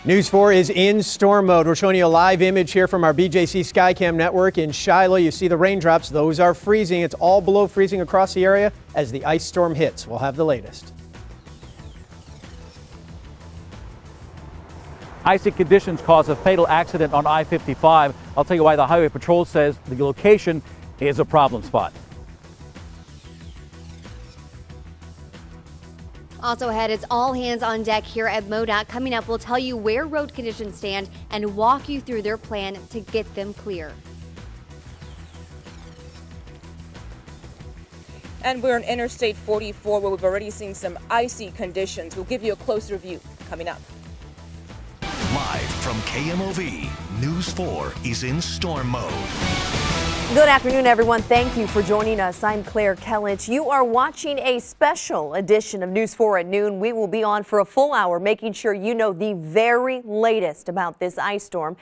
News 4 is in storm mode. We're showing you a live image here from our BJC Skycam network in Shiloh. You see the raindrops. Those are freezing. It's all below freezing across the area as the ice storm hits. We'll have the latest. Icy conditions caused a fatal accident on I-55. I'll tell you why the Highway Patrol says the location is a problem spot. Also ahead, it's all hands on deck here at MoDOT. Coming up, we'll tell you where road conditions stand and walk you through their plan to get them clear. And we're on Interstate 44 where we've already seen some icy conditions. We'll give you a closer view coming up. Live from KMOV, News 4 is in storm mode. Good afternoon, everyone. Thank you for joining us. I'm Claire Kellich. You are watching a special edition of News 4 at noon. We will be on for a full hour, making sure you know the very latest about this ice storm.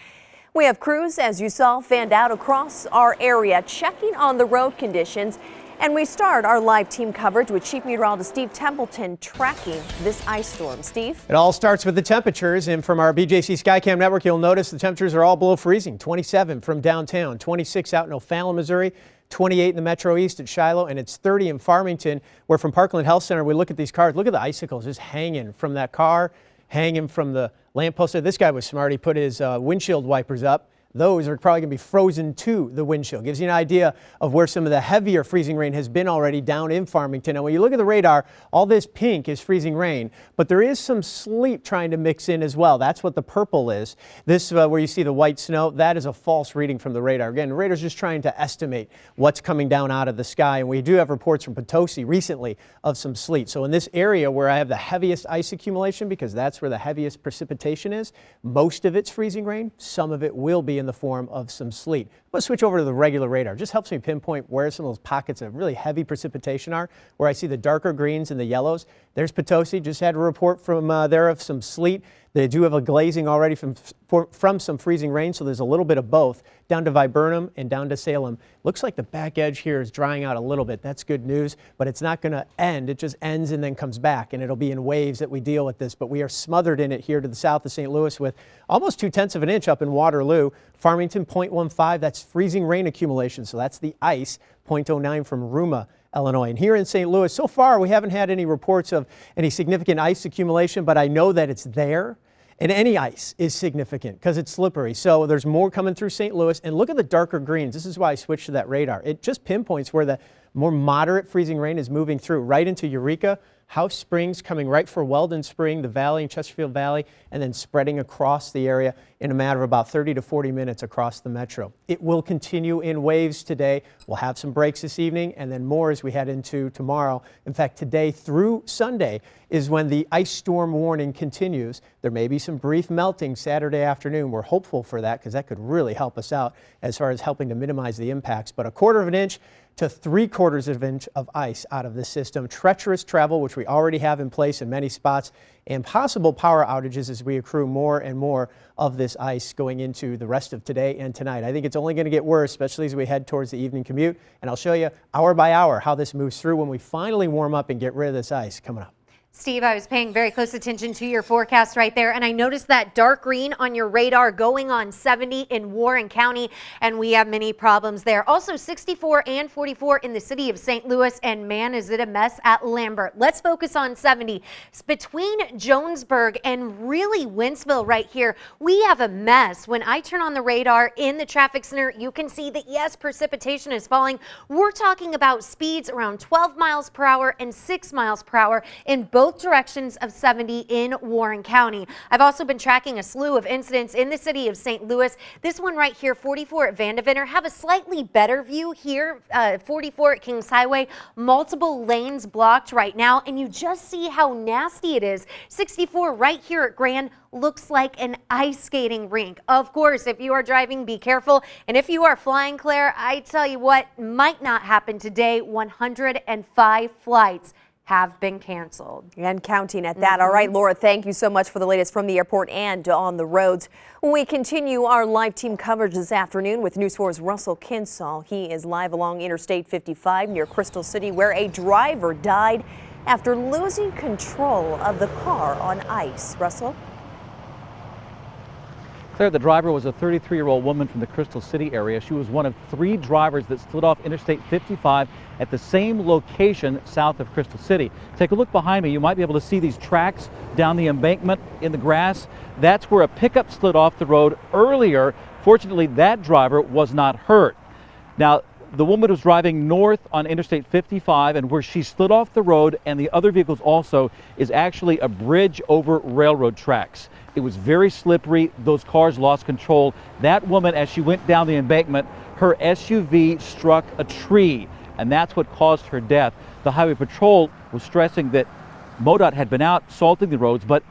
We have crews, as you saw, fanned out across our area, checking on the road conditions. And we start our live team coverage with Chief Meteorologist Steve Templeton tracking this ice storm. Steve? It all starts with the temperatures, and from our BJC Skycam network, you'll notice the temperatures are all below freezing. 27 from downtown, 26 out in O'Fallon, Missouri, 28 in the Metro East at Shiloh, and it's 30 in Farmington, where from Parkland Health Center, we look at these cars. Look at the icicles just hanging from that car, hanging from the lamppost. This guy was smart. He put his windshield wipers up. Those are probably going to be frozen to the windshield. Gives you an idea of where some of the heavier freezing rain has been already down in Farmington. And when you look at the radar, all this pink is freezing rain, but there is some sleet trying to mix in as well. That's what the purple is. This where you see the white snow, that is a false reading from the radar. Again, the radar's just trying to estimate what's coming down out of the sky. And we do have reports from Potosi recently of some sleet. So in this area where I have the heaviest ice accumulation, because that's where the heaviest precipitation is, most of it's freezing rain. Some of it will be in the form of some sleet. Let's switch over to the regular radar. It just helps me pinpoint where some of those pockets of really heavy precipitation are, where I see the darker greens and the yellows. There's Potosi, just had a report from there of some sleet. They do have a glazing already from some freezing rain, so there's a little bit of both. Down to Viburnum and down to Salem. Looks like the back edge here is drying out a little bit. That's good news, but it's not going to end. It just ends and then comes back, and it'll be in waves that we deal with this. But we are smothered in it here to the south of St. Louis with almost 0.2 of an inch up in Waterloo. Farmington, 0.15. That's freezing rain accumulation, so that's the ice. 0.09 from Ruma, Illinois. And here in St. Louis, so far we haven't had any reports of any significant ice accumulation, but I know that it's there. And any ice is significant because it's slippery. So there's more coming through St. Louis. And look at the darker greens. This is why I switched to that radar. It just pinpoints where the more moderate freezing rain is moving through, right into Eureka, House Springs, coming right for Weldon Spring, the valley and Chesterfield Valley, and then spreading across the area in a matter of about 30 to 40 minutes across the metro. It will continue in waves today. We'll have some breaks this evening and then more as we head into tomorrow. In fact, today through Sunday is when the ice storm warning continues. There may be some brief melting Saturday afternoon. We're hopeful for that because that could really help us out as far as helping to minimize the impacts. But 1/4 inch to 3/4 of an inch of ice out of the system. Treacherous travel, which we already have in place in many spots, and possible power outages as we accrue more and more of this ice going into the rest of today and tonight. I think it's only going to get worse, especially as we head towards the evening commute. And I'll show you hour by hour how this moves through when we finally warm up and get rid of this ice coming up. Steve, I was paying very close attention to your forecast right there, and I noticed that dark green on your radar going on 70 in Warren County, and we have many problems there. Also 64 and 44 in the city of St. Louis, and man, is it a mess at Lambert. Let's focus on 70. It's between Jonesburg and really Wentzville right here. We have a mess. When I turn on the radar in the traffic center, you can see that, yes, precipitation is falling. We're talking about speeds around 12 miles per hour and 6 miles per hour in both directions of 70 in Warren County. I've also been tracking a slew of incidents in the city of St. Louis. This one right here, 44 at Vandeventer, have a slightly better view here. 44 at Kings Highway, multiple lanes blocked right now, and you just see how nasty it is. 64 right here at Grand looks like an ice skating rink. Of course, if you are driving, be careful. And if you are flying, Claire, I tell you what might not happen today. 105 flights have been canceled. And counting at that. All right, Laura, thank you so much for the latest from the airport and on the roads. We continue our live team coverage this afternoon with News 4's Russell Kinsall. He is live along Interstate 55 near Crystal City, where a driver died after losing control of the car on ice. Russell? Claire, the driver was a 33-year-old woman from the Crystal City area. She was one of 3 drivers that slid off Interstate 55 at the same location south of Crystal City. Take a look behind me. You might be able to see these tracks down the embankment in the grass. That's where a pickup slid off the road earlier. Fortunately, that driver was not hurt. Now, the woman was driving north on Interstate 55, and where she slid off the road and the other vehicles also is actually a bridge over railroad tracks. It was very slippery. Those cars lost control. That woman, as she went down the embankment, her SUV struck a tree, and that's what caused her death. The Highway Patrol was stressing that MoDOT had been out salting the roads, but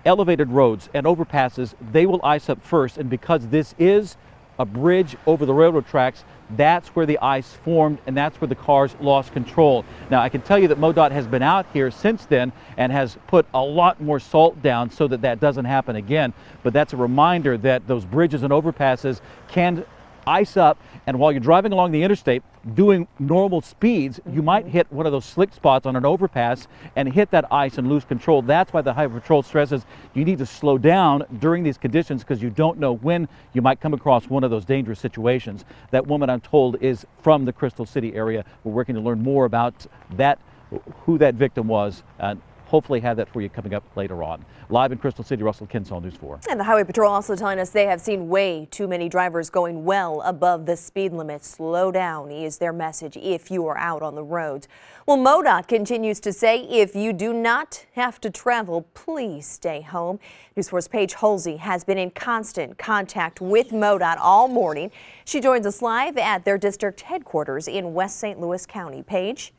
elevated roads and overpasses, they will ice up first, and because this is a bridge over the railroad tracks, that's where the ice formed, and that's where the cars lost control. Now, I can tell you that MoDOT has been out here since then and has put a lot more salt down so that that doesn't happen again. But that's a reminder that those bridges and overpasses can ice up, and while you're driving along the interstate doing normal speeds, you might hit one of those slick spots on an overpass and hit that ice and lose control. That's why the Highway Patrol stresses you need to slow down during these conditions, because you don't know when you might come across one of those dangerous situations. That woman, I'm told, is from the Crystal City area. We're working to learn more about that, who that victim was, and hopefully have that for you coming up later on. Live in Crystal City, Russell Kinsall, News 4. And the Highway Patrol also telling us they have seen way too many drivers going well above the speed limit. Slow down is their message if you are out on the roads. Well, MoDOT continues to say if you do not have to travel, please stay home. News 4's Paige Halsey has been in constant contact with MoDOT all morning. She joins us live at their district headquarters in West St. Louis County. Paige?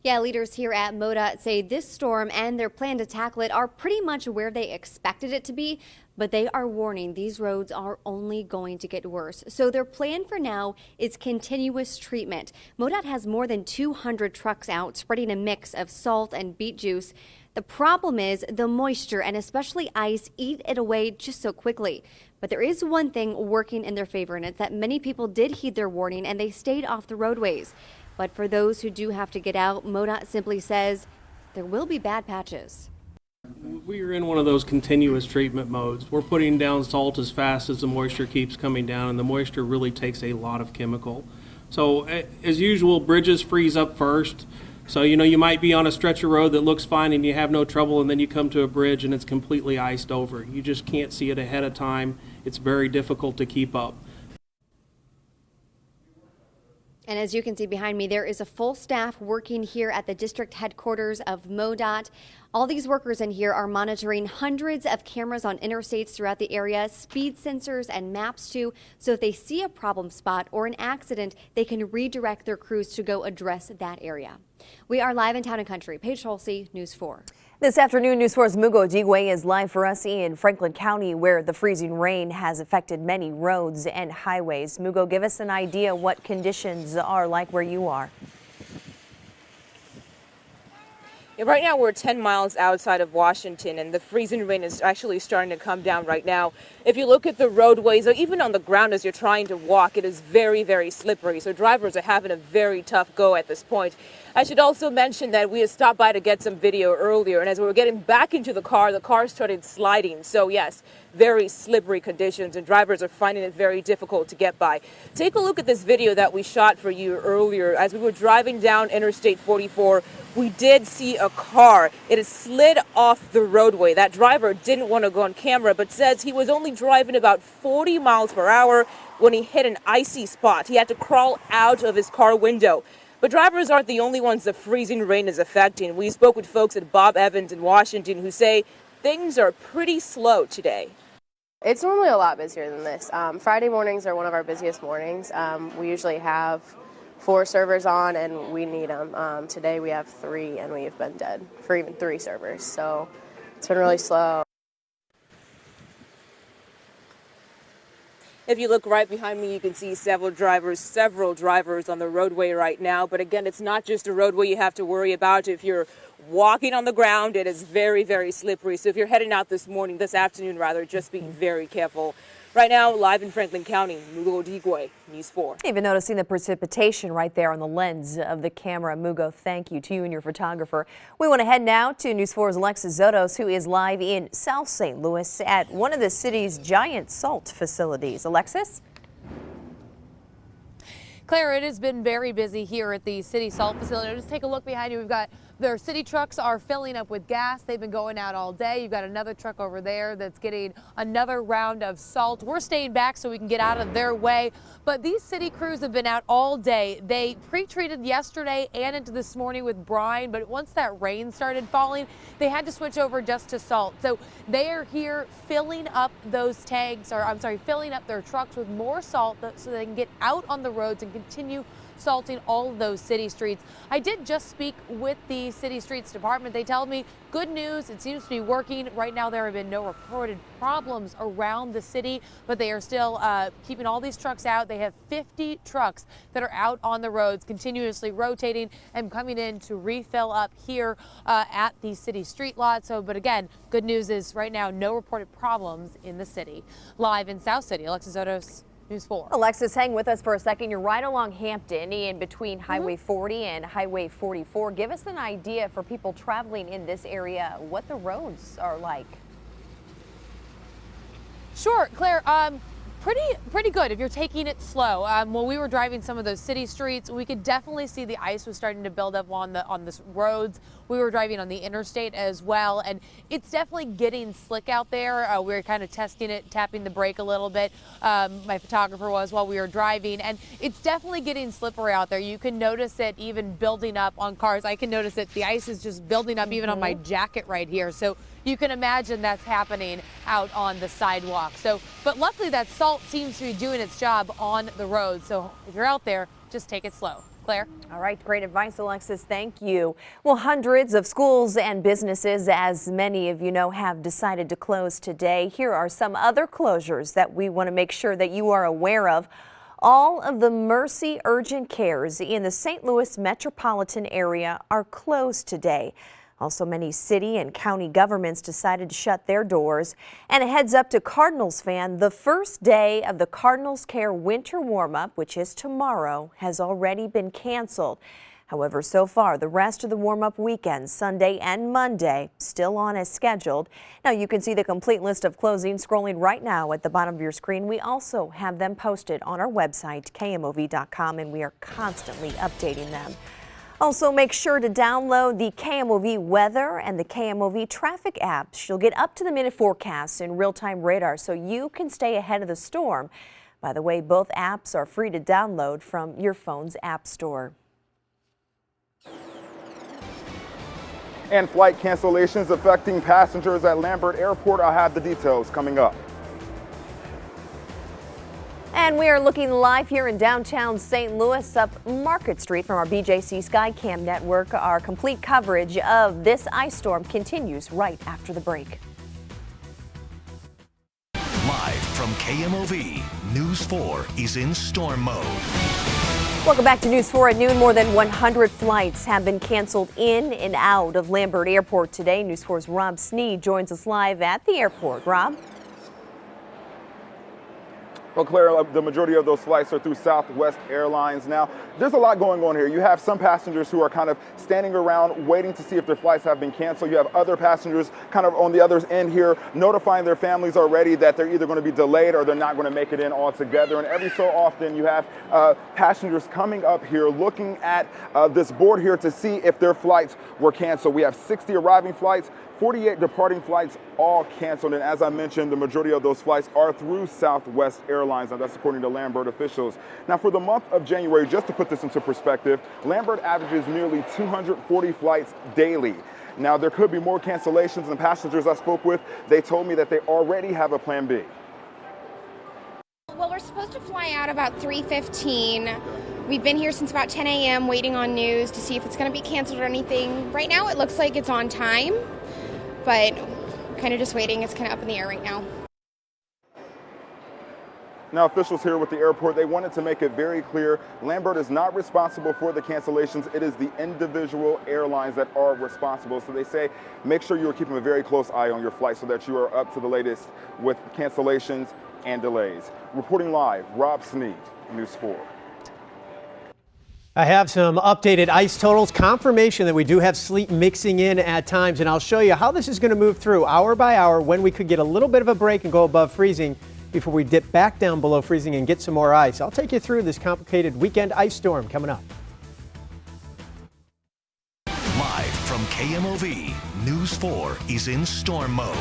Yeah, leaders here at MoDOT say this storm and their plan to tackle it are pretty much where they expected it to be, but they are warning these roads are only going to get worse. So their plan for now is continuous treatment. MoDOT has more than 200 trucks out spreading a mix of salt and beet juice. The problem is the moisture and especially ice eat it away just so quickly. But there is one thing working in their favor, and it's that many people did heed their warning and they stayed off the roadways. But for those who do have to get out, MoDOT simply says there will be bad patches. We're in one of those continuous treatment modes. We're putting down salt as fast as the moisture keeps coming down, and the moisture really takes a lot of chemical. So as usual, bridges freeze up first. So, you might be on a stretch of road that looks fine and you have no trouble, and then you come to a bridge and it's completely iced over. You just can't see it ahead of time. It's very difficult to keep up. And as you can see behind me, there is a full staff working here at the district headquarters of MoDOT. All these workers in here are monitoring hundreds of cameras on interstates throughout the area, speed sensors and maps too. So if they see a problem spot or an accident, they can redirect their crews to go address that area. We are live in Town and Country. Paige Halsey, News 4. This afternoon, News 4's Mugo Digwe is live for us in Franklin County, where the freezing rain has affected many roads and highways. Mugo, give us an idea what conditions are like where you are. Yeah, right now we're 10 miles outside of Washington, and the freezing rain is actually starting to come down right now. If you look at the roadways, or even on the ground as you're trying to walk, it is very, very slippery. So drivers are having a very tough go at this point. I should also mention that we had stopped by to get some video earlier, and as we were getting back into the car started sliding. So yes, very slippery conditions, and drivers are finding it very difficult to get by. Take a look at this video that we shot for you earlier. As we were driving down Interstate 44, we did see a car. It had slid off the roadway. That driver didn't want to go on camera, but says he was only driving about 40 miles per hour when he hit an icy spot. He had to crawl out of his car window. But drivers aren't the only ones the freezing rain is affecting. We spoke with folks at Bob Evans in Washington who say things are pretty slow today. It's normally a lot busier than this. Friday mornings are one of our busiest mornings. We usually have 4 servers on, and we need them. Today we have 3, and we've been dead for even 3 servers. So it's been really slow. If you look right behind me, you can see several drivers on the roadway right now. But again, it's not just a roadway you have to worry about. If you're walking on the ground, it is very, very slippery. So if you're heading out this afternoon, just be very careful. Right now, live in Franklin County, Mugo Digwe, News 4. Even noticing the precipitation right there on the lens of the camera. Mugo, thank you to you and your photographer. We want to head now to News 4's Alexis Zotos, who is live in South St. Louis at one of the city's giant salt facilities. Alexis? Claire, it has been very busy here at the city salt facility. Just take a look behind you. We've got their city trucks are filling up with gas. They've been going out all day. You've got another truck over there that's getting another round of salt. We're staying back so we can get out of their way. But these city crews have been out all day. They pre-treated yesterday and into this morning with brine, but once that rain started falling, they had to switch over just to salt. So they are here filling up those tanks, or I'm sorry, filling up their trucks with more salt so they can get out on the roads and continue salting all of those city streets. I did just speak with the city streets department. They tell me good news, it seems to be working. Right now there have been no reported problems around the city, but they are still keeping all these trucks out. They have 50 trucks that are out on the roads continuously rotating and coming in to refill up here at the city street lot. So, but again, good news is right now no reported problems in the city. Live in South City, Alexis Zotos, News 4. Alexis, hang with us for a second. You're right along Hampton in between Highway 40 and Highway 44. Give us an idea for people traveling in this area what the roads are like. Sure, Claire. Pretty good if you're taking it slow. When we were driving some of those city streets, we could definitely see the ice was starting to build up on the roads. We were driving on the interstate as well, and it's definitely getting slick out there. We were kind of testing it, tapping the brake a little bit. My photographer was while we were driving, and it's definitely getting slippery out there. You can notice it even building up on cars. I can notice it. The ice is just building up even on my jacket right here. So you can imagine that's happening out on the sidewalk. So, but luckily that salt seems to be doing its job on the road. So if you're out there, just take it slow. Claire? All right, great advice, Alexis. Thank you. Well, hundreds of schools and businesses, as many of you know, have decided to close today. Here are some other closures that we want to make sure that you are aware of. All of the Mercy urgent cares in the St. Louis metropolitan area are closed today. Also, many city and county governments decided to shut their doors. And a heads up to Cardinals fan, the first day of the Cardinals Care winter warm-up, which is tomorrow, has already been canceled. However, so far, the rest of the warm-up weekend, Sunday and Monday, still on as scheduled. Now, you can see the complete list of closings scrolling right now at the bottom of your screen. We also have them posted on our website, KMOV.com, and we are constantly updating them. Also, make sure to download the KMOV weather and the KMOV traffic apps. You'll get up-to-the-minute forecasts and real-time radar so you can stay ahead of the storm. By the way, both apps are free to download from your phone's app store. And flight cancellations affecting passengers at Lambert Airport. I'll have the details coming up. And we are looking live here in downtown St. Louis up Market Street from our BJC Skycam network. Our complete coverage of this ice storm continues right after the break. Live from KMOV, News 4 is in storm mode. Welcome back to News 4 at noon. More than 100 flights have been canceled in and out of Lambert Airport today. News 4's Rob Sneed joins us live at the airport. Rob? Well, Claire, the majority of those flights are through Southwest Airlines. Now, there's a lot going on here. You have some passengers who are kind of standing around waiting to see if their flights have been canceled. You have other passengers kind of on the other end here notifying their families already that they're either going to be delayed or they're not going to make it in altogether. And every so often you have passengers coming up here looking at this board here to see if their flights were canceled. We have 60 arriving flights, 48 departing flights, all canceled. And as I mentioned, the majority of those flights are through Southwest Airlines. Now, that's according to Lambert officials. Now, for the month of January, just to put this into perspective, Lambert averages nearly 240 flights daily. Now, there could be more cancellations, and passengers I spoke with, they told me that they already have a plan B. Well, we're supposed to fly out about 3:15. We've been here since about 10 a.m. waiting on news to see if it's going to be canceled or anything. Right now, it looks like it's on time, but kind of just waiting. It's kind of up in the air right now. Now, officials here with the airport, they wanted to make it very clear, Lambert is not responsible for the cancellations. It is the individual airlines that are responsible. So they say, make sure you are keeping a very close eye on your flight so that you are up to the latest with cancellations and delays. Reporting live, Rob Sneed, News 4. I have some updated ice totals, confirmation that we do have sleet mixing in at times, and I'll show you how this is going to move through hour by hour, when we could get a little bit of a break and go above freezing before we dip back down below freezing and get some more ice. I'll take you through this complicated weekend ice storm coming up. Live from KMOV, News 4 is in storm mode.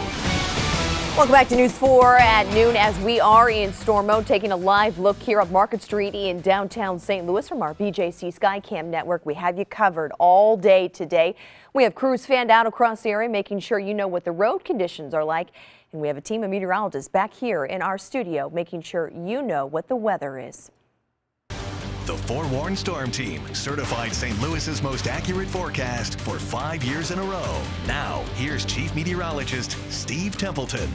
Welcome back to News 4 at noon as we are in storm mode, taking a live look here up Market Street in downtown St. Louis from our BJC Skycam network. We have you covered all day today. We have crews fanned out across the area, making sure you know what the road conditions are like. And we have a team of meteorologists back here in our studio, making sure you know what the weather is. The Forewarned Storm Team, certified St. Louis's most accurate forecast for 5 years in a row. Now, here's Chief Meteorologist Steve Templeton.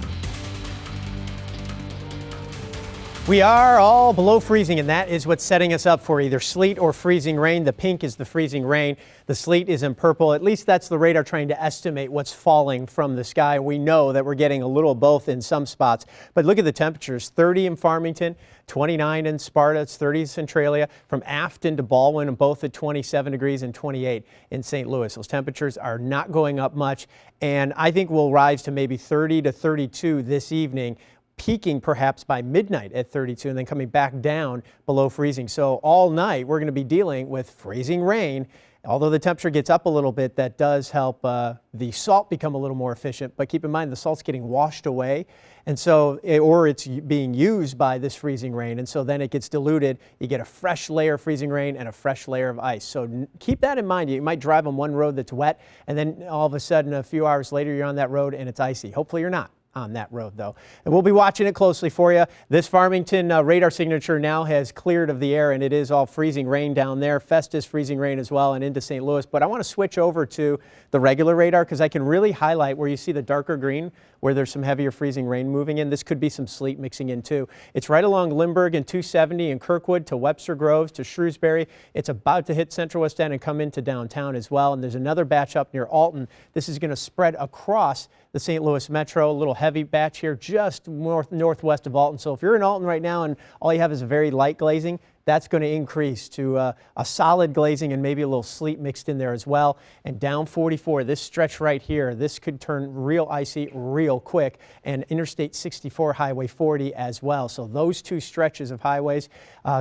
We are all below freezing, and that is what's setting us up for either sleet or freezing rain. The pink is the freezing rain. The sleet is in purple. At least that's the radar trying to estimate what's falling from the sky. We know that we're getting a little of both in some spots. But look at the temperatures. 30 in Farmington, 29 in Sparta, it's 30 in Centralia, from Afton to Baldwin, and both at 27 degrees and 28 in St. Louis. Those temperatures are not going up much, and I think we'll rise to maybe 30 to 32 this evening, peaking perhaps by midnight at 32 and then coming back down below freezing. So all night we're going to be dealing with freezing rain. Although the temperature gets up a little bit, that does help the salt become a little more efficient. But keep in mind, the salt's getting washed away, and so or it's being used by this freezing rain, and so then it gets diluted. You get a fresh layer of freezing rain and a fresh layer of ice. So keep that in mind. You might drive on one road that's wet, and then all of a sudden, a few hours later, you're on that road and it's icy. Hopefully you're not on that road, though. And we'll be watching it closely for you. This Farmington radar signature now has cleared of the air, and it is all freezing rain down there. Festus freezing rain as well, and into St. Louis. But I want to switch over to the regular radar because I can really highlight where you see the darker green, where there's some heavier freezing rain moving in. This could be some sleet mixing in too. It's right along Lindbergh and 270 and Kirkwood to Webster Groves to Shrewsbury. It's about to hit Central West End and come into downtown as well. And there's another batch up near Alton. This is going to spread across the St. Louis Metro. A little heavy batch here just northwest of Alton. So if you're in Alton right now and all you have is a very light glazing, that's going to increase to a solid glazing and maybe a little sleet mixed in there as well. And down 44, this stretch right here, this could turn real icy real quick, and Interstate 64, Highway 40 as well. So those two stretches of highways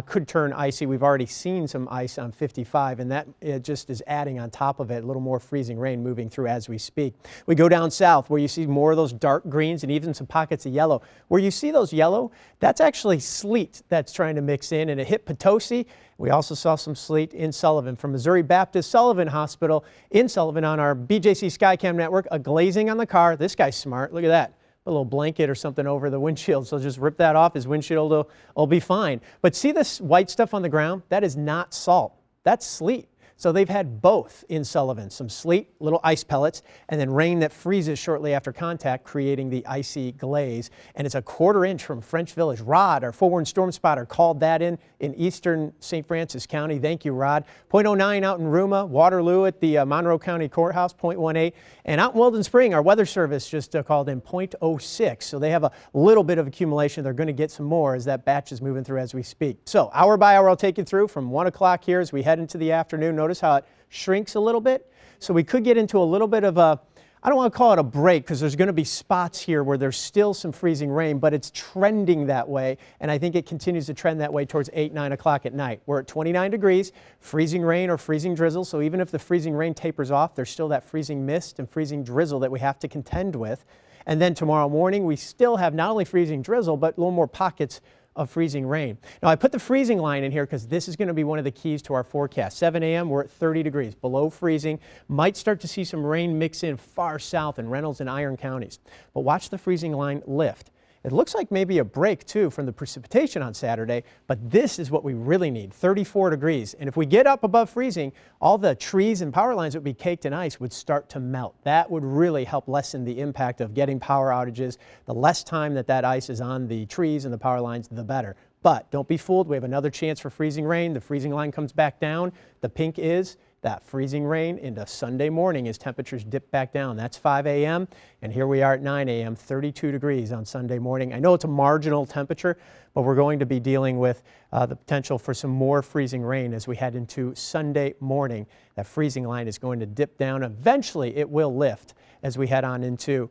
could turn icy. We've already seen some ice on 55, and that just is adding on top of it a little more freezing rain moving through as we speak. We go down south where you see more of those dark greens and even some pockets of yellow. Where you see those yellow, that's actually sleet that's trying to mix in, and it hit Potosi. We also saw some sleet in Sullivan. From Missouri Baptist Sullivan Hospital in Sullivan on our BJC Skycam network, a glazing on the car. This guy's smart. Look at that. A little blanket or something over the windshield. So just rip that off. His windshield will be fine. But see this white stuff on the ground? That is not salt. That's sleet. So they've had both in Sullivan, some sleet, little ice pellets, and then rain that freezes shortly after contact, creating the icy glaze. And it's a quarter-inch from French Village. Rod, our forewarned storm spotter, called that in eastern St. Francis County. Thank you, Rod. 0.09 out in Ruma, Waterloo at the Monroe County Courthouse, 0.18. And out in Weldon Spring, our weather service just called in 0.06. So they have a little bit of accumulation. They're going to get some more as that batch is moving through as we speak. So hour by hour, I'll take you through from 1 o'clock here as we head into the afternoon. Notice how it shrinks a little bit. So we could get into a little bit of a, I don't want to call it a break because there's going to be spots here where there's still some freezing rain, but it's trending that way. And I think it continues to trend that way towards 8, 9 o'clock at night. We're at 29 degrees, freezing rain or freezing drizzle. So even if the freezing rain tapers off, there's still that freezing mist and freezing drizzle that we have to contend with. And then tomorrow morning, we still have not only freezing drizzle, but a little more pockets of freezing rain. Now, I put the freezing line in here because this is going to be one of the keys to our forecast. 7 a.m., we're at 30 degrees, below freezing. Might start to see some rain mix in far south in Reynolds and Iron counties. But watch the freezing line lift. It looks like maybe a break, too, from the precipitation on Saturday, but this is what we really need, 34 degrees. And if we get up above freezing, all the trees and power lines that would be caked in ice would start to melt. That would really help lessen the impact of getting power outages. The less time that ice is on the trees and the power lines, the better. But don't be fooled. We have another chance for freezing rain. The freezing line comes back down. The pink is that freezing rain into Sunday morning as temperatures dip back down. That's 5 a.m. and here we are at 9 a.m., 32 degrees on Sunday morning. I know it's a marginal temperature, but we're going to be dealing with the potential for some more freezing rain as we head into Sunday morning. That freezing line is going to dip down. Eventually, it will lift as we head on into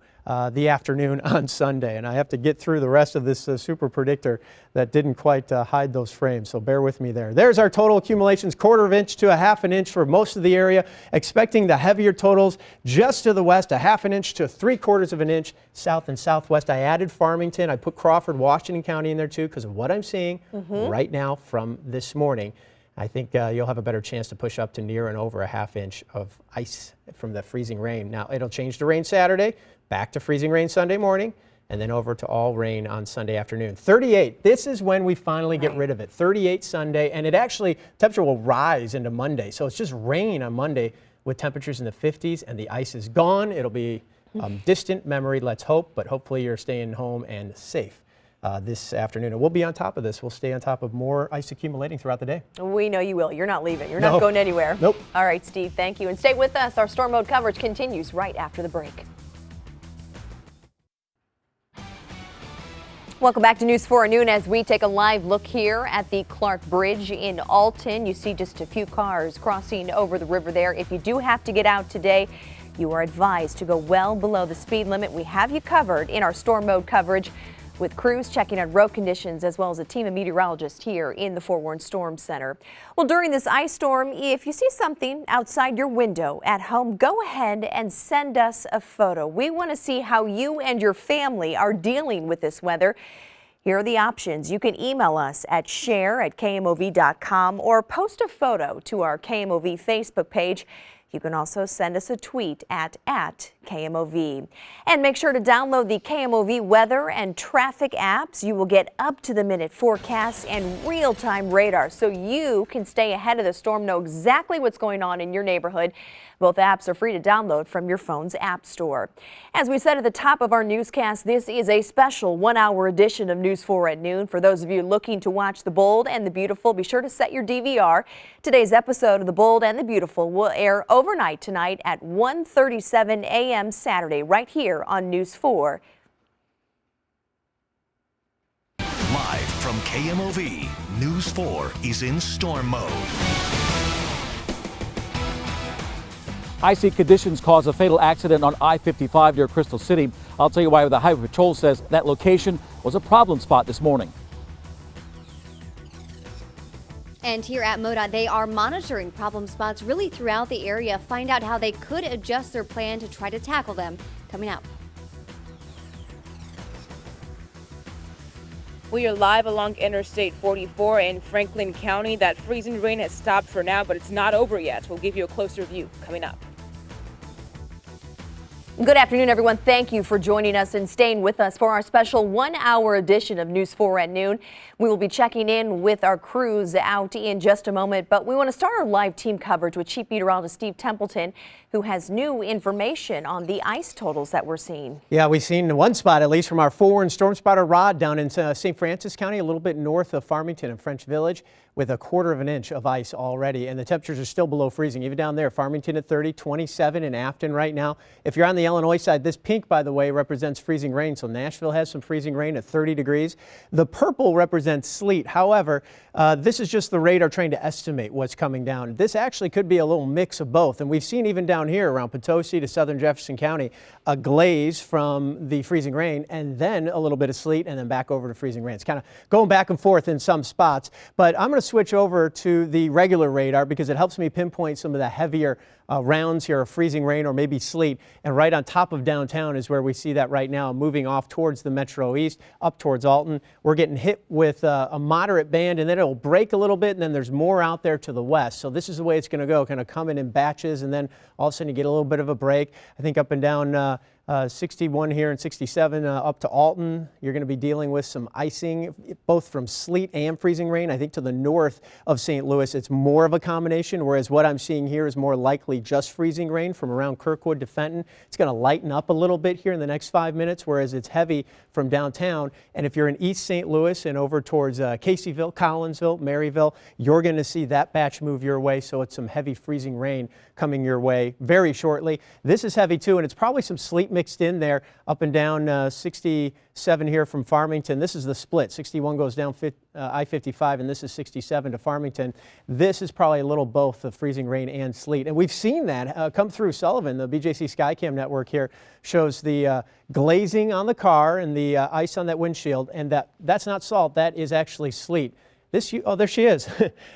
the afternoon on Sunday. And I have to get through the rest of this super predictor that didn't quite hide those frames, so bear with me there. There's our total accumulations, 1/4 inch to a 1/2 inch for most of the area. Expecting the heavier totals just to the west, a 1/2 inch to 3/4 inch south and southwest. I added Farmington. I put Crawford, Washington County in there too because of what I'm seeing right now from this morning. I think you'll have a better chance to push up to near and over a 1/2 inch of ice from the freezing rain. Now, it'll change to rain Saturday, back to freezing rain Sunday morning, and then over to all rain on Sunday afternoon. 38, this is when we finally get rid of it. 38 Sunday, and it actually, temperature will rise into Monday. So it's just rain on Monday with temperatures in the 50s, and the ice is gone. It'll be distant memory, let's hope, but hopefully you're staying home and safe this afternoon. And we'll be on top of this. We'll stay on top of more ice accumulating throughout the day. We know you will. You're not leaving. You're not going anywhere. Nope. All right, Steve, thank you. And stay with us. Our storm mode coverage continues right after the break. Welcome back to News 4 at noon as we take a live look here at the Clark Bridge in Alton. You see just a few cars crossing over the river there. If you do have to get out today, you are advised to go well below the speed limit. We have you covered in our storm mode coverage with crews checking on road conditions as well as a team of meteorologists here in the Forewarned Storm Center. Well, during this ice storm, if you see something outside your window at home, go ahead and send us a photo. We want to see how you and your family are dealing with this weather. Here are the options. You can email us at share@kmov.com or post a photo to our KMOV Facebook page. You can also send us a tweet at KMOV. And make sure to download the KMOV weather and traffic apps. You will get up-to-the-minute forecasts and real-time radar so you can stay ahead of the storm, know exactly what's going on in your neighborhood. Both apps are free to download from your phone's app store. As we said at the top of our newscast, this is a special 1-hour edition of News 4 at noon. For those of you looking to watch The Bold and the Beautiful, be sure to set your DVR. Today's episode of The Bold and the Beautiful will air overnight tonight at 1:37 a.m. Saturday right here on News 4. Live from KMOV, News 4 is in storm mode. Icy conditions caused a fatal accident on I-55 near Crystal City. I'll tell you why the Highway Patrol says that location was a problem spot this morning. And here at MoDOT, they are monitoring problem spots really throughout the area. Find out how they could adjust their plan to try to tackle them. Coming up. We are live along Interstate 44 in Franklin County. That freezing rain has stopped for now, but it's not over yet. We'll give you a closer view coming up. Good afternoon, everyone. Thank you for joining us and staying with us for our special 1-hour edition of News 4 at noon. We will be checking in with our crews out in just a moment, but we want to start our live team coverage with Chief Meteorologist Steve Templeton, who has new information on the ice totals that we're seeing. Yeah, we've seen one spot, at least from our Forewarned Storm Spotter rod down in St. Francis County, a little bit north of Farmington and French Village, with a 1/4 inch of ice already, and the temperatures are still below freezing. Even down there, Farmington at 30, 27 in Afton right now. If you're on the Illinois side, this pink, by the way, represents freezing rain, so Nashville has some freezing rain at 30 degrees. The purple represents sleet. However, this is just the radar trying to estimate what's coming down. This actually could be a little mix of both, and we've seen even down here around Potosi to southern Jefferson County a glaze from the freezing rain and then a little bit of sleet and then back over to freezing rain. It's kind of going back and forth in some spots, but I'm going to switch over to the regular radar because it helps me pinpoint some of the heavier rounds here of freezing rain or maybe sleet. And right on top of downtown is where we see that right now, moving off towards the Metro East, up towards Alton. We're getting hit with a moderate band, and then it'll break a little bit, and then there's more out there to the west. So this is the way it's going to go, kind of coming in batches, and then all of a sudden you get a little bit of a break. I think up and down 61 here and 67 up to Alton. You're going to be dealing with some icing, both from sleet and freezing rain. I think to the north of St. Louis, it's more of a combination, whereas what I'm seeing here is more likely just freezing rain from around Kirkwood to Fenton. It's going to lighten up a little bit here in the next 5 minutes, whereas it's heavy from downtown. And if you're in East St. Louis and over towards Caseyville, Collinsville, Maryville, you're going to see that batch move your way. So it's some heavy freezing rain coming your way very shortly. This is heavy too, and it's probably some sleet mixed in there up and down 67 here from Farmington. This is the split. 61 goes down I-55, and this is 67 to Farmington. This is probably a little both of freezing rain and sleet. And we've seen that come through Sullivan. The BJC Skycam network here shows the glazing on the car and the ice on that windshield, and that's not salt. That is actually sleet. Oh, there she is.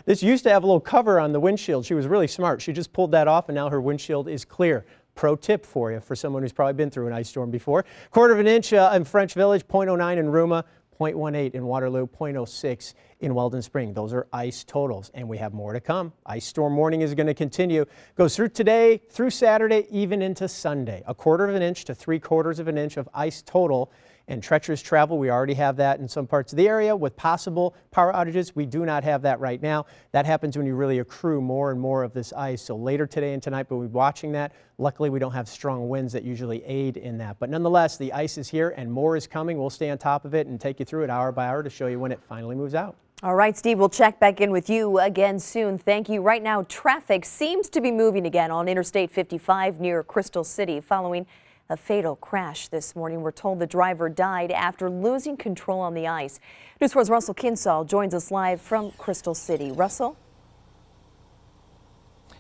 This used to have a little cover on the windshield. She was really smart. She just pulled that off, and now her windshield is clear. Pro tip for you, for someone who's probably been through an ice storm before. Quarter of an inch in French Village, 0.09 in Ruma, 0.18 in Waterloo, 0.06 in Weldon Spring. Those are ice totals, and we have more to come. Ice storm warning is going to continue. Goes through today, through Saturday, even into Sunday. A quarter of an inch to 3/4 of an inch of ice total. And treacherous travel, we already have that in some parts of the area with possible power outages. We do not have that right now. That happens when you really accrue more and more of this ice. So later today and tonight, we'll be watching that. Luckily, we don't have strong winds that usually aid in that. But nonetheless, the ice is here and more is coming. We'll stay on top of it and take you through it hour by hour to show you when it finally moves out. All right, Steve, we'll check back in with you again soon. Thank you. Right now, traffic seems to be moving again on Interstate 55 near Crystal City following a fatal crash this morning. We're told the driver died after losing control on the ice. News 4's Russell Kinsall joins us live from Crystal City. Russell?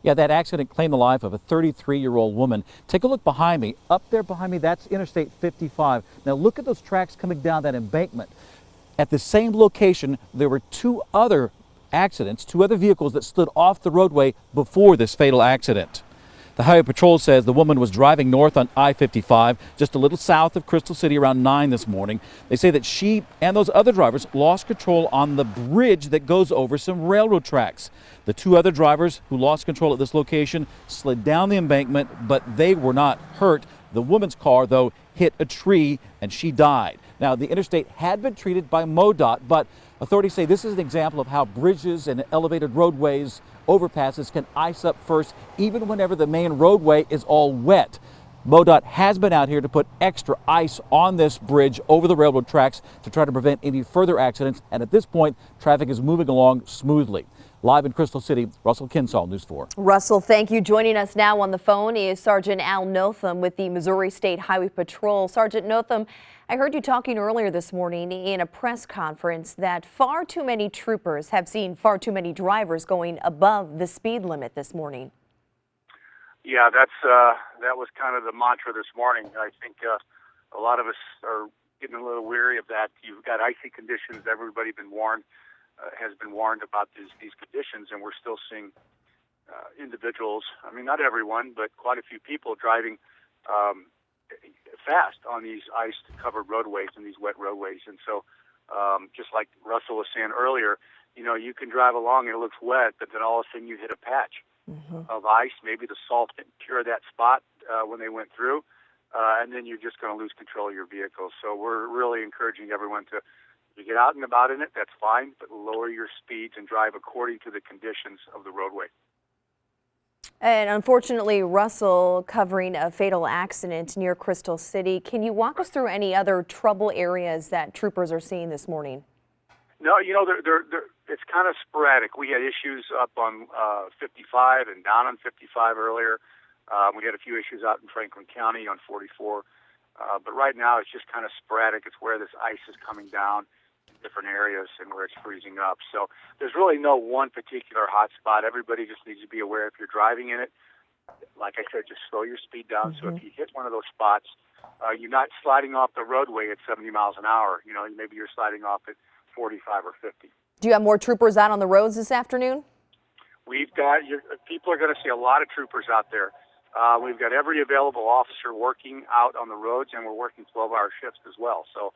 Yeah, that accident claimed the life of a 33-year-old woman. Take a look behind me. Up there behind me, that's Interstate 55. Now look at those tracks coming down that embankment. At the same location, there were two other accidents, two other vehicles that slid off the roadway before this fatal accident. The Highway Patrol says the woman was driving north on I-55, just a little south of Crystal City around 9 this morning. They say that she and those other drivers lost control on the bridge that goes over some railroad tracks. The two other drivers who lost control at this location slid down the embankment, but they were not hurt. The woman's car, though, hit a tree and she died. Now, the interstate had been treated by MoDOT, but authorities say this is an example of how bridges and elevated roadways, overpasses can ice up first, even whenever the main roadway is all wet. MoDOT has been out here to put extra ice on this bridge over the railroad tracks to try to prevent any further accidents, and at this point, traffic is moving along smoothly. Live in Crystal City, Russell Kinsall, News 4. Russell, thank you. Joining us now on the phone is Sergeant Al Notham with the Missouri State Highway Patrol. Sergeant Notham, I heard you talking earlier this morning in a press conference that far too many troopers have seen far too many drivers going above the speed limit this morning. Yeah, that was kind of the mantra this morning. I think a lot of us are getting a little weary of that. You've got icy conditions. Everybody has been warned about these conditions, and we're still seeing individuals, I mean, not everyone, but quite a few people driving fast on these ice-covered roadways and these wet roadways. And so just like Russell was saying earlier, you know, you can drive along and it looks wet, but then all of a sudden you hit a patch of ice. Maybe the salt didn't cure that spot when they went through, and then you're just going to lose control of your vehicle. So we're really encouraging everyone to get out and about in it, that's fine, but lower your speeds and drive according to the conditions of the roadway. And unfortunately, Russell, covering a fatal accident near Crystal City. Can you walk us through any other trouble areas that troopers are seeing this morning? No, you know, it's kind of sporadic. We had issues up on 55 and down on 55 earlier. We had a few issues out in Franklin County on 44. But right now, it's just kind of sporadic. It's where this ice is coming down in different areas and where it's freezing up. So there's really no one particular hot spot. Everybody just needs to be aware if you're driving in it. Like I said, just slow your speed down. So if you hit one of those spots, you're not sliding off the roadway at 70 miles an hour. You know, maybe you're sliding off at 45 or 50. Do you have more troopers out on the roads this afternoon? We've got, people are going to see a lot of troopers out there. We've got every available officer working out on the roads, and we're working 12-hour shifts as well. So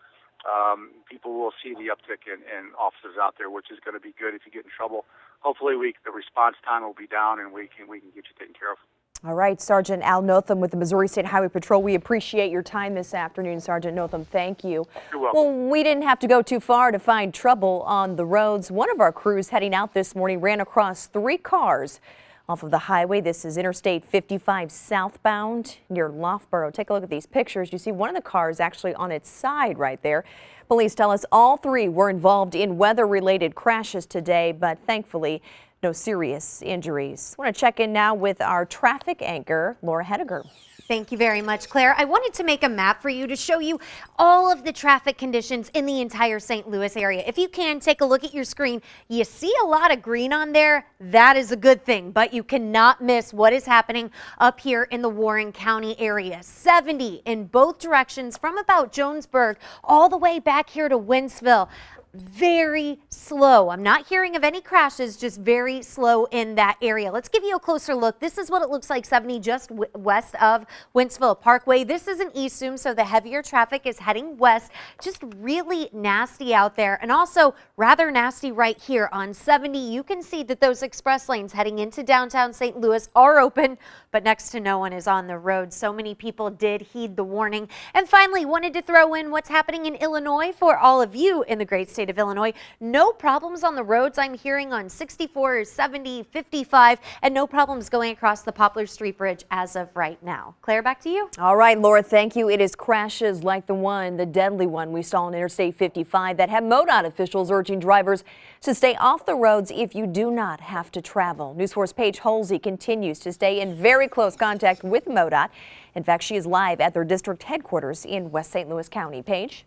people will see the uptick in officers out there, which is going to be good. If you get in trouble, hopefully the response time will be down and we can get you taken care of. All right, Sergeant Al Notham with the Missouri State Highway Patrol. We appreciate your time this afternoon, Sergeant Notham. Thank you. You're welcome. Well, we didn't have to go too far to find trouble on the roads. One of our crews heading out this morning ran across 3 cars off of the highway. This is Interstate 55 southbound near Loughborough. Take a look at these pictures. You see one of the cars actually on its side right there. Police tell us all 3 were involved in weather-related crashes today, but thankfully no serious injuries. I want to check in now with our traffic anchor, Laura Hediger. Thank you very much, Claire. I wanted to make a map for you to show you all of the traffic conditions in the entire St. Louis area. If you can, take a look at your screen. You see a lot of green on there. That is a good thing, but you cannot miss what is happening up here in the Warren County area. 70 in both directions from about Jonesburg all the way back here to Wentzville. Very slow. I'm not hearing of any crashes, just very slow in that area. Let's give you a closer look. This is what it looks like 70 just west of Wentzville Parkway. This is an east-zoom, so the heavier traffic is heading west. Just really nasty out there, and also rather nasty right here on 70. You can see that those express lanes heading into downtown St. Louis are open, but next to no one is on the road. So many people did heed the warning. And finally, wanted to throw in what's happening in Illinois for all of you in the great state of Illinois. No problems on the roads. I'm hearing on 64, 70, 55, and no problems going across the Poplar Street Bridge as of right now. Claire, back to you. All right, Laura, thank you. It is crashes like the deadly one we saw on Interstate 55 that have MoDOT officials urging drivers to stay off the roads if you do not have to travel. News 4's Paige Holsey continues to stay in very close contact with MoDOT. In fact, she is live at their district headquarters in West St. Louis County. Paige?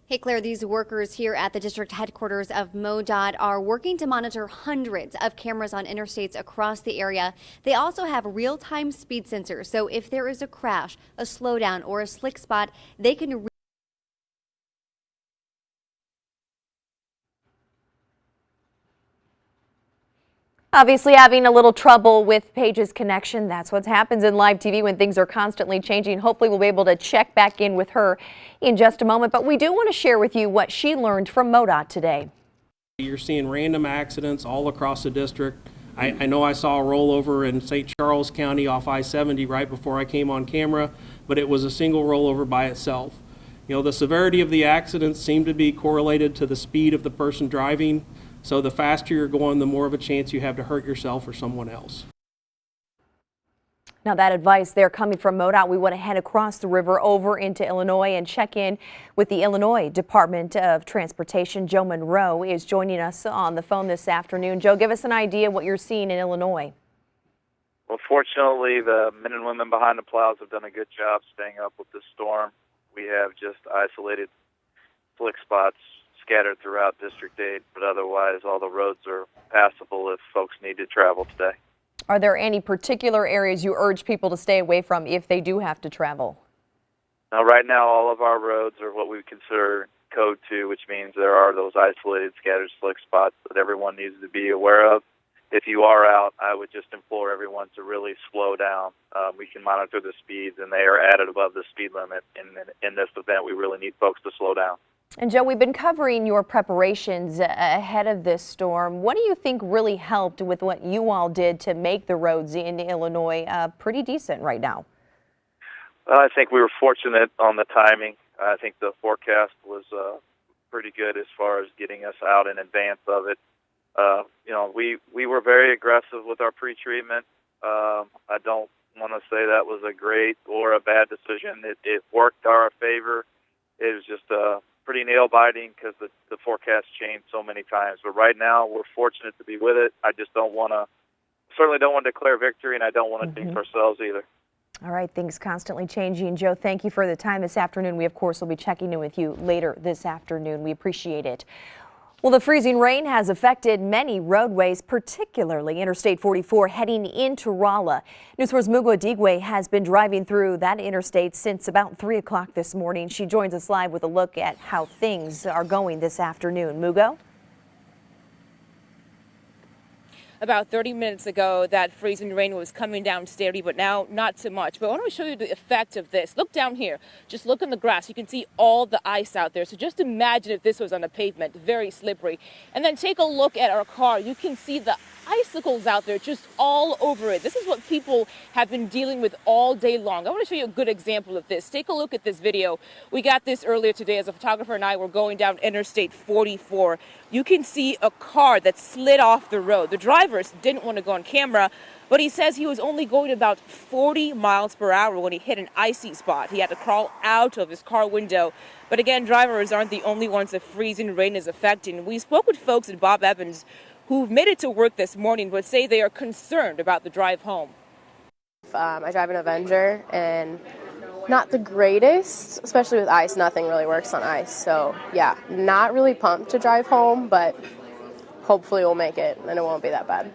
Hey, Claire, these workers here at the district headquarters of MoDOT are working to monitor hundreds of cameras on interstates across the area. They also have real-time speed sensors, so if there is a crash, a slowdown, or a slick spot, they can Obviously having a little trouble with Paige's connection. That's what happens in live TV when things are constantly changing. Hopefully we'll be able to check back in with her in just a moment. But we do want to share with you what she learned from MoDOT today. You're seeing random accidents all across the district. I know I saw a rollover in St. Charles County off I-70 right before I came on camera, but it was a single rollover by itself. You know, the severity of the accidents seemed to be correlated to the speed of the person driving. So the faster you're going, the more of a chance you have to hurt yourself or someone else. Now that advice there coming from MoDOT, we want to head across the river over into Illinois and check in with the Illinois Department of Transportation. Joe Monroe is joining us on the phone this afternoon. Joe, give us an idea what you're seeing in Illinois. Well, fortunately, the men and women behind the plows have done a good job staying up with this storm. We have just isolated slick spots scattered throughout District 8, but otherwise all the roads are passable if folks need to travel today. Are there any particular areas you urge people to stay away from if they do have to travel? Now, right now, all of our roads are what we consider Code 2, which means there are those isolated scattered slick spots that everyone needs to be aware of. If you are out, I would just implore everyone to really slow down. We can monitor the speeds, and they are added above the speed limit. In this event, we really need folks to slow down. And Joe, we've been covering your preparations ahead of this storm. What do you think really helped with what you all did to make the roads in Illinois pretty decent right now? I think we were fortunate on the timing. I think the forecast was pretty good as far as getting us out in advance of it. You know, we were very aggressive with our pre-treatment. I don't want to say that was a great or a bad decision. It worked our favor. It was just pretty nail-biting because the forecast changed so many times. But right now, we're fortunate to be with it. I just certainly don't want to declare victory, and I don't want to jinx ourselves either. All right, things constantly changing. Joe, thank you for the time this afternoon. We, of course, will be checking in with you later this afternoon. We appreciate it. Well, the freezing rain has affected many roadways, particularly Interstate 44 heading into Rolla. News 4's Mugo Digwe has been driving through that interstate since about 3 o'clock this morning. She joins us live with a look at how things are going this afternoon. Mugo? about 30 minutes ago that freezing rain was coming down steady, but now not so much. But I want to show you the effect of this. Look down here. Just look in the grass. You can see all the ice out there. So just imagine if this was on a pavement, very slippery. And then take a look at our car. You can see the icicles out there just all over it. This is what people have been dealing with all day long. I want to show you a good example of this. Take a look at this video. We got this earlier today as a photographer and I were going down Interstate 44. You can see a car that slid off the road. The drivers didn't want to go on camera, but he says he was only going about 40 miles per hour when he hit an icy spot. He had to crawl out of his car window. But again, drivers aren't the only ones that freezing rain is affecting. We spoke with folks at Bob Evans who've made it to work this morning, but say they are concerned about the drive home. I drive an Avenger, and not the greatest, especially with ice. Nothing really works on ice. So, yeah, not really pumped to drive home, but hopefully we'll make it, and it won't be that bad.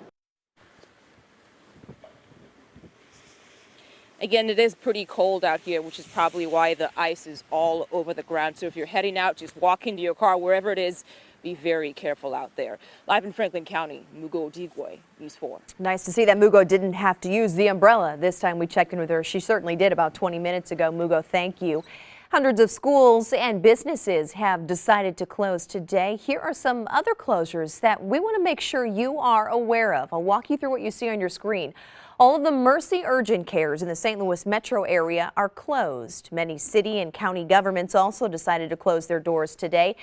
Again, it is pretty cold out here, which is probably why the ice is all over the ground. So if you're heading out, just walk into your car, wherever it is, be very careful out there. Live in Franklin County, Mugo Odigwe, News 4. Nice to see that Mugo didn't have to use the umbrella this time we checked in with her. She certainly did about 20 minutes ago. Mugo, thank you. Hundreds of schools and businesses have decided to close today. Here are some other closures that we want to make sure you are aware of. I'll walk you through what you see on your screen. All of the Mercy Urgent Cares in the St. Louis metro area are closed. Many city and county governments also decided to close their doors today.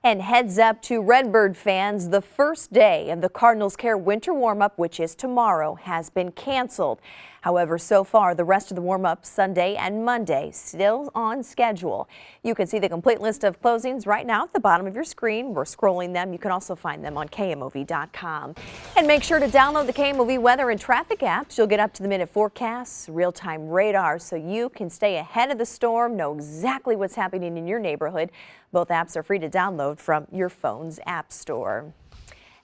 And heads up to Redbird fans, the first day of the Cardinals Care Winter Warm-Up, which is tomorrow, has been canceled. However, so far, the rest of the warm-up Sunday and Monday still on schedule. You can see the complete list of closings right now at the bottom of your screen. We're scrolling them. You can also find them on KMOV.com. And make sure to download the KMOV weather and traffic apps. You'll get up-to-the-minute forecasts, real-time radar, so you can stay ahead of the storm, know exactly what's happening in your neighborhood. Both apps are free to download from your phone's app store.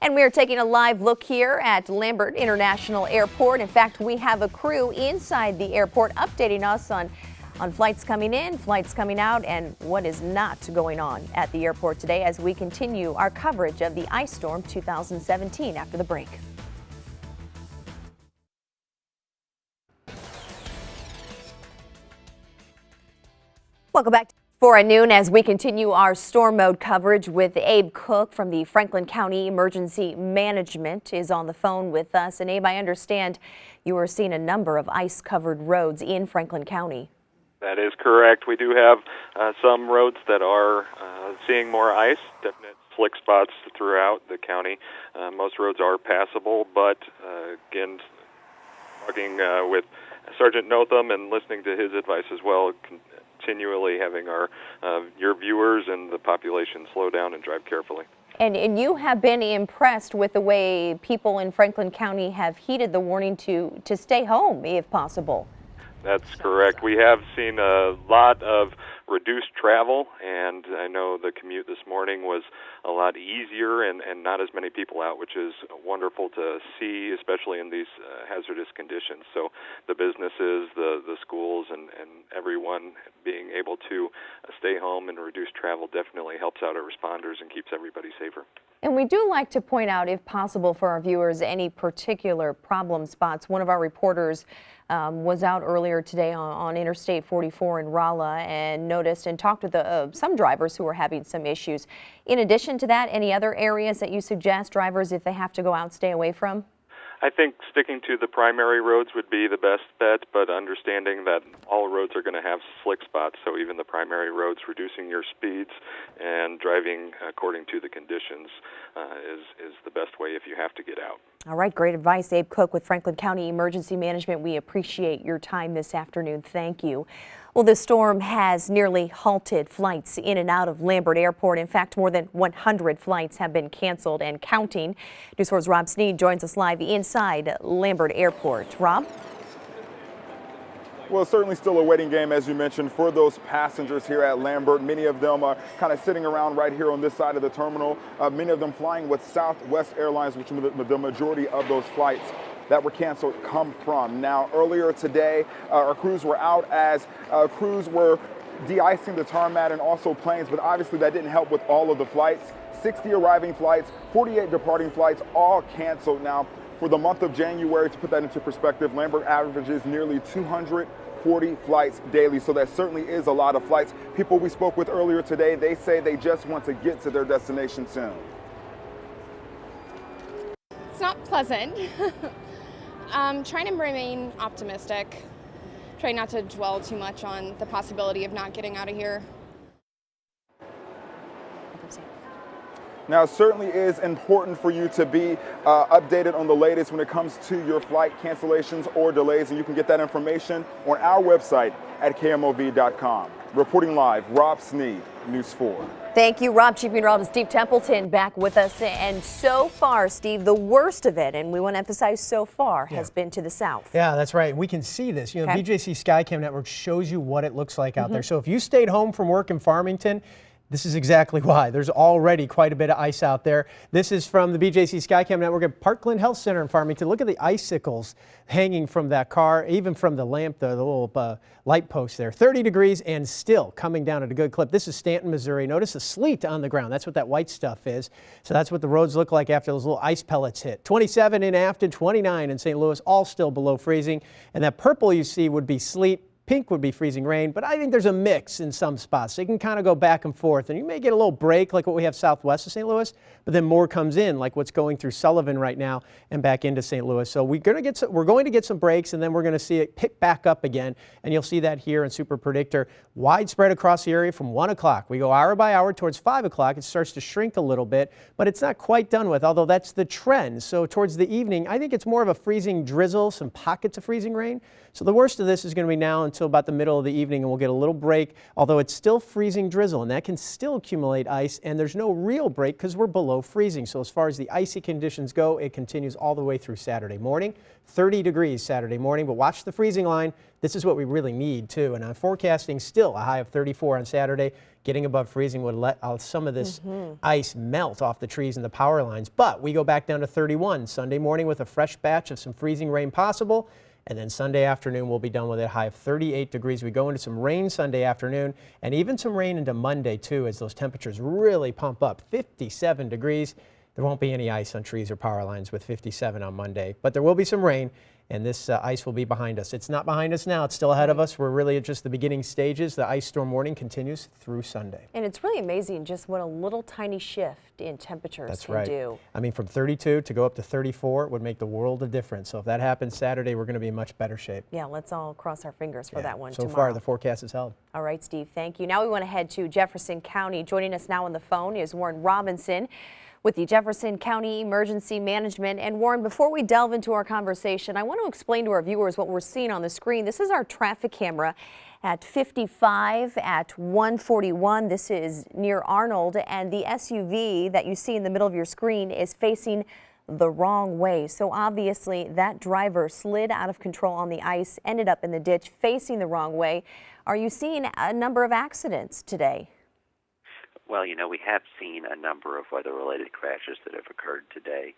And we are taking a live look here at Lambert International Airport. In fact, we have a crew inside the airport updating us on flights coming in, flights coming out, and what is not going on at the airport today as we continue our coverage of the Ice Storm 2017 after the break. Welcome back. 4 at noon as we continue our storm mode coverage with Abe Cook from the Franklin County Emergency Management is on the phone with us. And Abe, I understand you are seeing a number of ice-covered roads in Franklin County. That is correct. We do have some roads that are seeing more ice, definite slick spots throughout the county. Most roads are passable, but again, talking with Sergeant Notham and listening to his advice as well, continually having your viewers and the population slow down and drive carefully. And you have been impressed with the way people in Franklin County have heeded the warning to stay home if possible. That's correct. We have seen a lot of reduced travel, and I know the commute this morning was a lot easier and not as many people out, which is wonderful to see, especially in these hazardous conditions. So the businesses, the schools, and everyone being able to stay home and reduce travel definitely helps out our responders and keeps everybody safer. And we do like to point out, if possible, for our viewers, any particular problem spots. One of our reporters was out earlier today on Interstate 44 in Rolla and noticed and talked with some drivers who were having some issues. In addition to that, any other areas that you suggest drivers, if they have to go out, stay away from? I think sticking to the primary roads would be the best bet, but understanding that all roads are going to have slick spots, so even the primary roads, reducing your speeds and driving according to the conditions is the best way if you have to get out. All right, great advice. Abe Cook with Franklin County Emergency Management. We appreciate your time this afternoon. Thank you. Well, this storm has nearly halted flights in and out of Lambert Airport. In fact, more than 100 flights have been canceled and counting. News 4's Rob Sneed joins us live inside Lambert Airport. Rob? Well, it's certainly still a waiting game, as you mentioned, for those passengers here at Lambert. Many of them are kind of sitting around right here on this side of the terminal. Many of them flying with Southwest Airlines, which the majority of those flights that were canceled come from. Now, earlier today, our crews were out as crews were de-icing the tarmac and also planes, but obviously that didn't help with all of the flights. 60 arriving flights, 48 departing flights, all canceled. Now, For the month of January, to put that into perspective, Lambert averages nearly 240 flights daily, so that certainly is a lot of flights. People we spoke with earlier today, they say they just want to get to their destination soon. It's not pleasant. Trying to remain optimistic. Try not to dwell too much on the possibility of not getting out of here. Now, it certainly is important for you to be updated on the latest when it comes to your flight cancellations or delays, and you can get that information on our website at KMOV.com. Reporting live, Rob Sneed, News 4. Thank you, Rob. Chief Meteorologist Steve Templeton back with us. And so far, Steve, the worst of it, and we want to emphasize so far, has been to the south. Yeah, that's right. We can see this. You know, BJC Skycam Network shows you what it looks like out there. So if you stayed home from work in Farmington, this is exactly why. There's already quite a bit of ice out there. This is from the BJC Skycam Network at Parkland Health Center in Farmington. Look at the icicles hanging from that car, even from the lamp, the little light post there. 30 degrees and still coming down at a good clip. This is Stanton, Missouri. Notice the sleet on the ground. That's what that white stuff is. So that's what the roads look like after those little ice pellets hit. 27 in Afton, 29 in St. Louis, all still below freezing. And that purple you see would be sleet. Pink would be freezing rain, but I think there's a mix in some spots. So you can kind of go back and forth, and you may get a little break like what we have southwest of St. Louis, but then more comes in like what's going through Sullivan right now and back into St. Louis. So we're going to get some breaks, and then we're going to see it pick back up again, and you'll see that here in Super Predictor. Widespread across the area from 1 o'clock. We go hour by hour towards 5 o'clock. It starts to shrink a little bit, but it's not quite done with, although that's the trend. So towards the evening, I think it's more of a freezing drizzle, some pockets of freezing rain. So the worst of this is going to be now until about the middle of the evening, and we'll get a little break, although it's still freezing drizzle, and that can still accumulate ice, and there's no real break because we're below freezing. So as far as the icy conditions go, it continues all the way through Saturday morning. 30 degrees Saturday morning, but watch the freezing line. This is what we really need too, and I'm forecasting still a high of 34 on Saturday. Getting above freezing would let some of this ice melt off the trees and the power lines, but we go back down to 31 Sunday morning with a fresh batch of some freezing rain possible. And then Sunday afternoon, we'll be done with a high of 38 degrees. We go into some rain Sunday afternoon and even some rain into Monday, too, as those temperatures really pump up. 57 degrees. There won't be any ice on trees or power lines with 57 on Monday, but there will be some rain, and this ice will be behind us. It's not behind us now. It's still ahead of us. We're really at just the beginning stages. The ice storm warning continues through Sunday. And it's really amazing just what a little tiny shift in temperatures can do. I mean, from 32 to go up to 34 would make the world of difference. So if that happens Saturday, we're going to be in much better shape. Yeah, let's all cross our fingers for that one so tomorrow. Far, the forecast is held. All right, Steve, thank you. Now we want to head to Jefferson County. Joining us now on the phone is Warren Robinson with the Jefferson County Emergency Management. And Warren, before we delve into our conversation, I want to explain to our viewers what we're seeing on the screen. This is our traffic camera at 55 at 141. This is near Arnold, and the SUV that you see in the middle of your screen is facing the wrong way. So obviously that driver slid out of control on the ice, ended up in the ditch facing the wrong way. Are you seeing a number of accidents today? Well, you know, we have seen a number of weather-related crashes that have occurred today,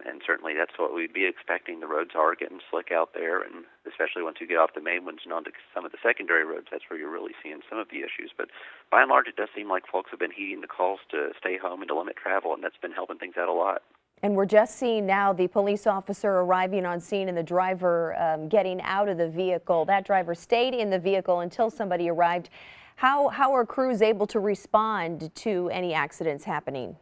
and certainly that's what we'd be expecting. The roads are getting slick out there, and especially once you get off the main ones and onto some of the secondary roads, that's where you're really seeing some of the issues. But by and large, it does seem like folks have been heeding the calls to stay home and to limit travel, and that's been helping things out a lot. And we're just seeing now the police officer arriving on scene and the driver getting out of the vehicle. That driver stayed in the vehicle until somebody arrived. How are crews able to respond to any accidents happening?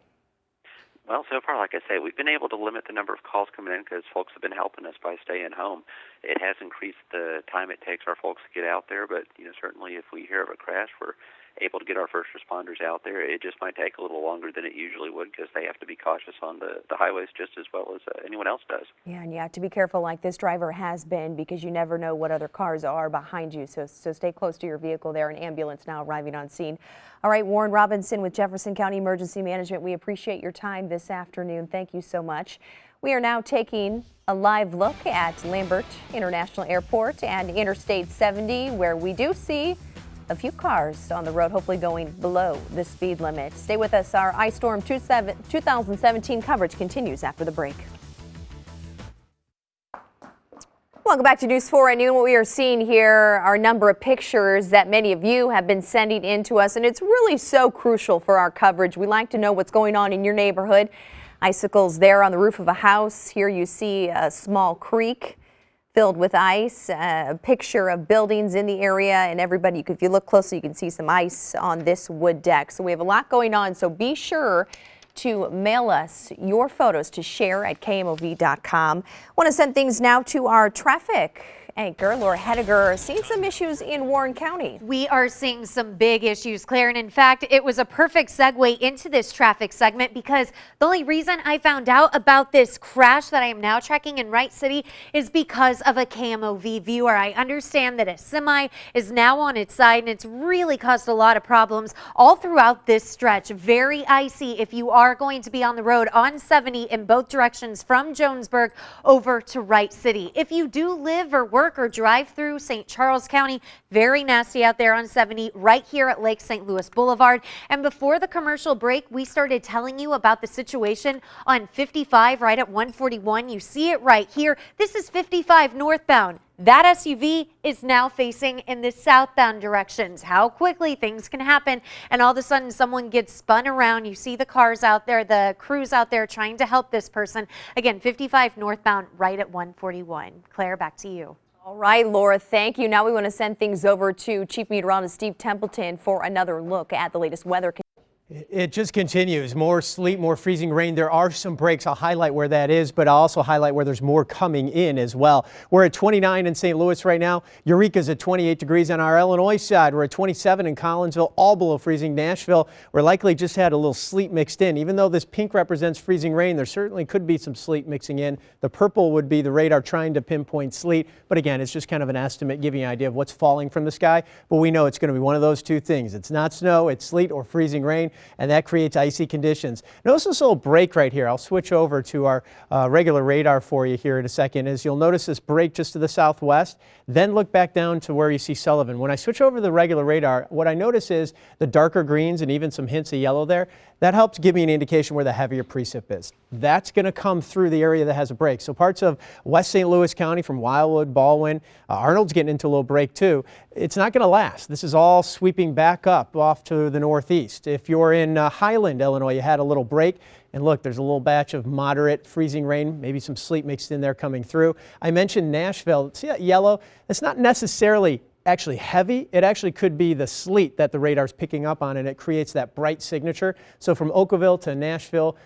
Well, so far, like I say, we've been able to limit the number of calls coming in because folks have been helping us by staying home. It has increased the time it takes our folks to get out there, but certainly if we hear of a crash, we're able to get our first responders out there. It just might take a little longer than it usually would because they have to be cautious on the highways just as well as anyone else does. Yeah, and you have to be careful like this driver has been because you never know what other cars are behind you. So stay close to your vehicle there. An ambulance now arriving on scene. All right, Warren Robinson with Jefferson County Emergency Management. We appreciate your time this afternoon. Thank you so much. We are now taking a live look at Lambert International Airport and Interstate 70, where we do see a few cars on the road, hopefully going below the speed limit. Stay with us. Our Ice Storm 2017 coverage continues after the break. Welcome back to News 4 at noon. What we are seeing here are a number of pictures that many of you have been sending in to us, and it's really so crucial for our coverage. We like to know what's going on in your neighborhood. Icicles there on the roof of a house. Here you see a small creek filled with ice, a picture of buildings in the area, and everybody, if you look closely, you can see some ice on this wood deck. So we have a lot going on, so be sure to mail us your photos to share@kmov.com. Want to send things now to our traffic anchor, Laura Hediger, seeing some issues in Warren County. We are seeing some big issues, Claire, and in fact, it was a perfect segue into this traffic segment because the only reason I found out about this crash that I am now tracking in Wright City is because of a KMOV viewer. I understand that a semi is now on its side, and it's really caused a lot of problems all throughout this stretch. Very icy if you are going to be on the road on 70 in both directions from Jonesburg over to Wright City. If you do live or work or drive through St. Charles County, very nasty out there on 70 right here at Lake St. Louis Boulevard. And before the commercial break, we started telling you about the situation on 55 right at 141. You see it right here. This is 55 northbound. That SUV is now facing in the southbound directions. How quickly things can happen, and all of a sudden someone gets spun around. You see the cars out there, the crews out there trying to help this person. Again, 55 northbound right at 141. Claire, back to you. All right, Laura, thank you. Now we want to send things over to Chief Meteorologist Steve Templeton for another look at the latest weather. It just continues. More sleet, more freezing rain. There are some breaks. I'll highlight where that is, but I'll also highlight where there's more coming in as well. We're at 29 in St. Louis right now. Eureka's at 28 degrees on our Illinois side. We're at 27 in Collinsville, all below freezing. Nashville, we're likely just had a little sleet mixed in. Even though this pink represents freezing rain, there certainly could be some sleet mixing in. The purple would be the radar trying to pinpoint sleet. But again, it's just kind of an estimate, giving you an idea of what's falling from the sky. But we know it's going to be one of those two things. It's not snow, it's sleet or freezing rain, and that creates icy conditions. Notice this little break right here. I'll switch over to our regular radar for you here in a second. As you'll notice this break just to the southwest, then look back down to where you see Sullivan. When I switch over to the regular radar, what I notice is the darker greens and even some hints of yellow there. That helps give me an indication where the heavier precip is. That's going to come through the area that has a break. So parts of West St. Louis County from Wildwood, Baldwin, Arnold's getting into a little break too. It's not going to last. This is all sweeping back up off to the northeast. If you're in Highland, Illinois, you had a little break. And look, there's a little batch of moderate freezing rain, maybe some sleet mixed in there coming through. I mentioned Nashville. See that yellow? It's not necessarily actually heavy. It actually could be the sleet that the radar's picking up on, and it creates that bright signature. So from Oakville to Nashville,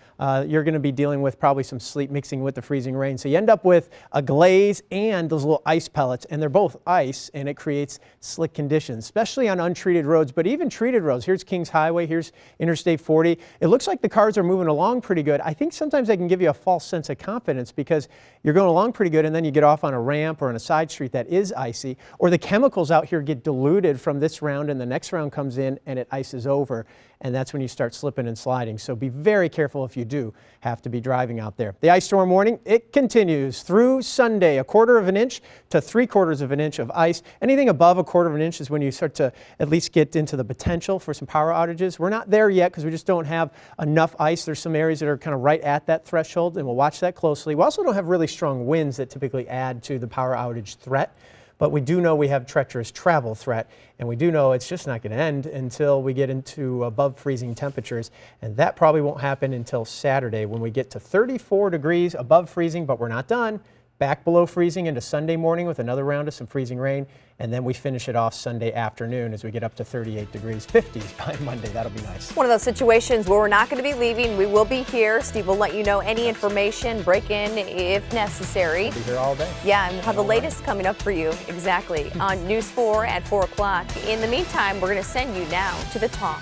you're going to be dealing with probably some sleet mixing with the freezing rain. So you end up with a glaze and those little ice pellets, and they're both ice, and it creates slick conditions, especially on untreated roads, but even treated roads. Here's Kings Highway, here's Interstate 40. It looks like the cars are moving along pretty good. I think sometimes they can give you a false sense of confidence because you're going along pretty good, and then you get off on a ramp or on a side street that is icy, or the chemicals out here get diluted from this round, and the next round comes in and it ices over, and that's when you start slipping and sliding. So be very careful if you do have to be driving out there. The ice storm warning, it continues through Sunday. 1/4 of an inch to 3/4 of an inch of ice. Anything above 1/4 of an inch is when you start to at least get into the potential for some power outages. We're not there yet because we just don't have enough ice. There's some areas that are kind of right at that threshold, and we'll watch that closely. We also don't have really strong winds that typically add to the power outage threat. But we do know we have treacherous travel threat, and we do know it's just not going to end until we get into above freezing temperatures, and that probably won't happen until Saturday when we get to 34 degrees above freezing, but we're not done. Back below freezing into Sunday morning with another round of some freezing rain, and then we finish it off Sunday afternoon as we get up to 38 degrees, 50s by Monday. That'll be nice. One of those situations where we're not going to be leaving. We will be here. Steve will let you know any information, break in if necessary. We'll be here all day. Yeah, and we'll have the latest coming up for you, exactly, on News 4 at 4 o'clock. In the meantime, we're going to send you now to the talk.